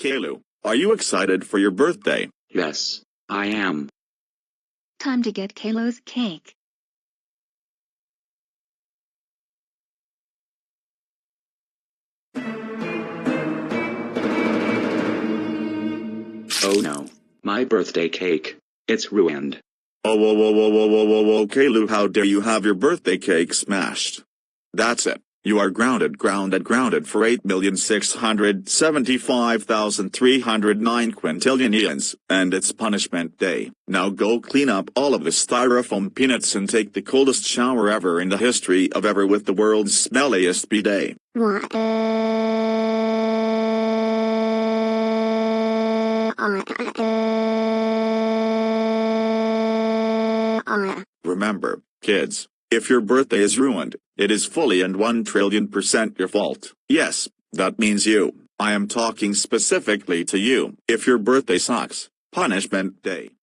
Caillou, are you excited for your birthday? Yes, I am. Time to get Caillou's cake. Oh no, my birthday cake. It's ruined. Oh, whoa, whoa, whoa, whoa, whoa, whoa, whoa, Caillou, how dare you have your birthday cake smashed? That's it. You are grounded for 8,675,309 quintillion eons, and it's punishment day. Now go clean up all of the styrofoam peanuts and take the coldest shower ever in the history of ever with the world's smelliest bidet. Remember, kids, if your birthday is ruined, it is fully and 1,000,000,000% your fault. Yes, that means you. I am talking specifically to you. If your birthday sucks, punishment day.